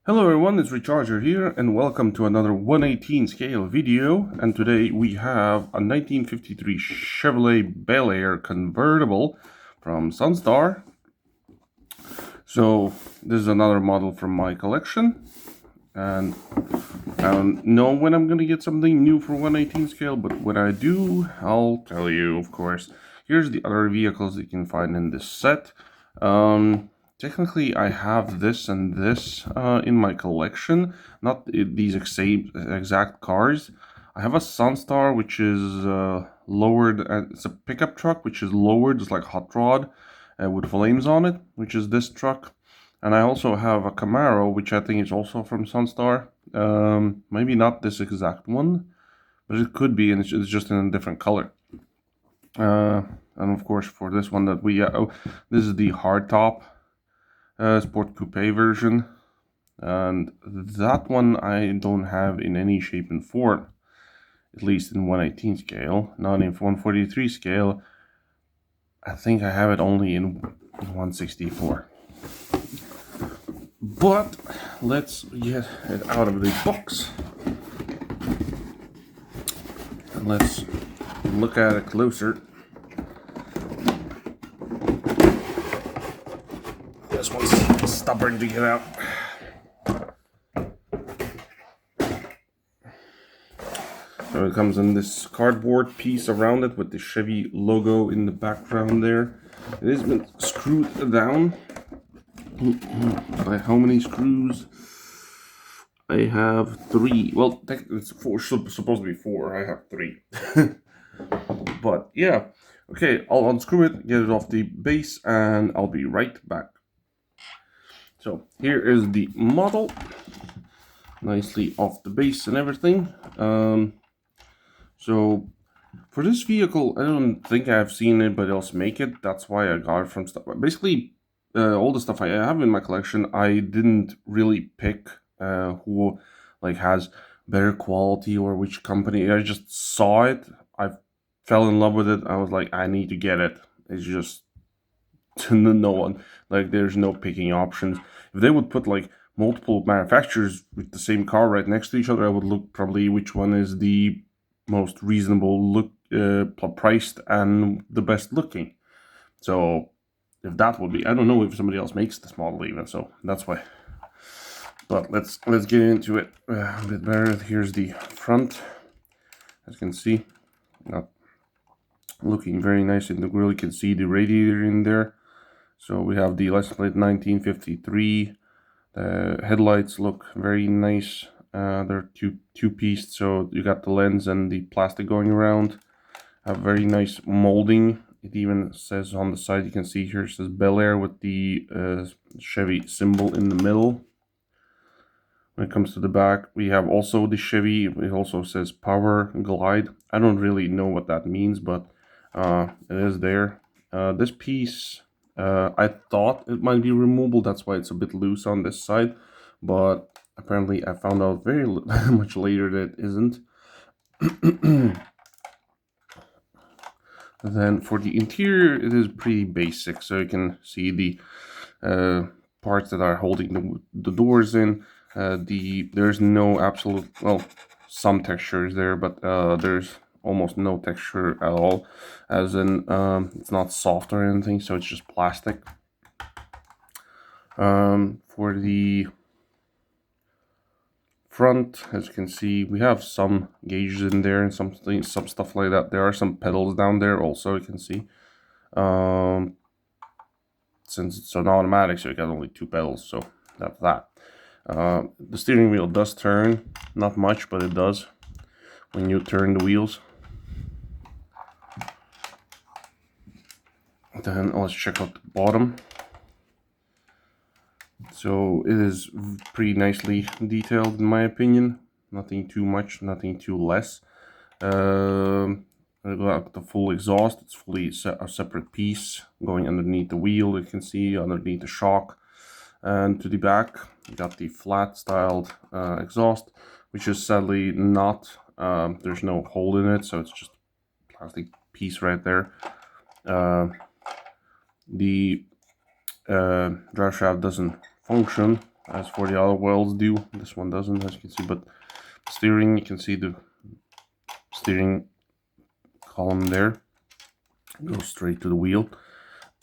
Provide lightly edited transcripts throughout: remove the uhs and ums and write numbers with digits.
Hello everyone, it's Recharger here and welcome to another 118 scale video, and today we have a 1953 Chevrolet Bel Air convertible from Sunstar. So this is another model from my collection, and I don't know when I'm gonna get something new for 118 scale, but when I do, I'll tell you, of course. Here's the other vehicles you can find in this set. Technically, I have this and this in my collection, not these exact cars. I have a Sunstar, which is lowered. It's a pickup truck, which is lowered, just like hot rod, with flames on it, which is this truck. And I also have a Camaro, which I think is also from Sunstar. Maybe not this exact one, but it could be, and it's just in a different color. And of course, for this one that we this is the hardtop Sport Coupe version, and that one I don't have in any shape and form, at least in 118 scale, not in 143 scale. I think I have it only in 164. But let's get it out of the box and let's look at it closer. This one's stubborn to get out. So it comes in this cardboard piece around it with the Chevy logo in the background there. It has been screwed down. By how many screws? I have 3. Well, it's 4. Supposed to be 4. I have 3. But yeah, okay. I'll unscrew it, get it off the base, and I'll be right back. So here is the model, nicely off the base and everything. So for this vehicle, I don't think I've seen anybody else make it. That's why I got it from stuff. Basically, all the stuff I have in my collection, I didn't really pick who like has better quality or which company. I just saw it. I fell in love with it. I was like, I need to get it. It's just no one. Like, there's no picking options. If they would put like multiple manufacturers with the same car right next to each other, I would look probably which one is the most reasonable look, priced and the best looking. So if that would be, I don't know if somebody else makes this model even, so that's why. But let's get into it a bit better. Here's the front, as you can see, not looking very nice in the grill. You can see the radiator in there. So we have the license plate 1953. The headlights look very nice. They're two-pieced, so you got the lens and the plastic going around. A very nice molding. It even says on the side, you can see here, it says Bel Air with the Chevy symbol in the middle. When it comes to the back, we have also the Chevy. It also says Power Glide. I don't really know what that means, but it is there. This piece, I thought it might be removable. That's why it's a bit loose on this side, but apparently I found out very much later that it isn't. Then for the interior, it is pretty basic. So you can see the parts that are holding the doors in. There's no absolute, well, some texture is there, but there's almost no texture at all, as in it's not soft or anything, so it's just plastic. For the front, as you can see, we have some gauges in there and some stuff like that. There are some pedals down there also, you can see. Since it's an automatic, so you got only 2 pedals, so that's that. The steering wheel does turn, not much, but it does when you turn the wheels. Then let's check out the bottom. So it is pretty nicely detailed in my opinion. Nothing too much, nothing too less. The full exhaust, it's fully a separate piece going underneath the wheel. You can see underneath the shock. And to the back, you got the flat styled exhaust, which is sadly not, there's no hole in it, so it's just a plastic piece right there. The drive shaft doesn't function, as for the other welds do. This one doesn't, as you can see, but steering, you can see the steering column there goes straight to the wheel.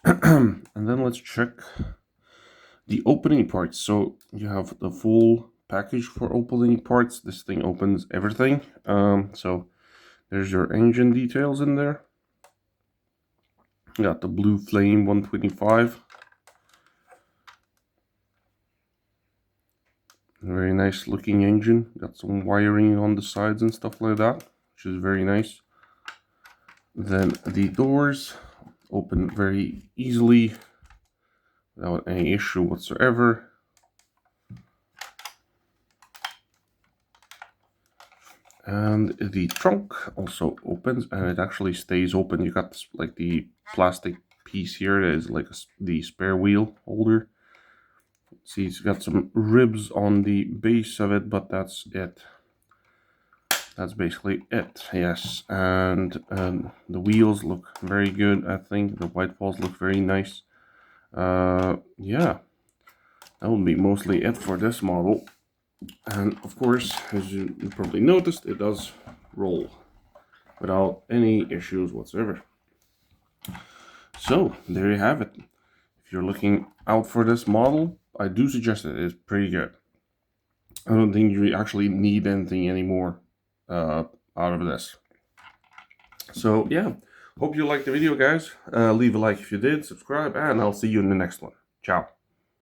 And then let's check the opening parts. So you have the full package for opening parts. This thing opens everything. So there's your engine details in there. You got the blue flame 125. Very nice looking engine. Got some wiring on the sides and stuff like that, which is very nice. Then the doors open very easily without any issue whatsoever. And the trunk also opens, and it actually stays open. You got this, like the plastic piece here that is like the spare wheel holder. See, it's got some ribs on the base of it, but that's it. That's basically it, yes. And the wheels look very good, I think. The white balls look very nice. Yeah, that will be mostly it for this model. And of course, as you probably noticed, it does roll without any issues whatsoever. So there you have it. If you're looking out for this model, I do suggest it. It's pretty good. I don't think you actually need anything anymore out of this. So yeah, hope you liked the video, guys. Leave a like if you did, subscribe, and I'll see you in the next one. Ciao.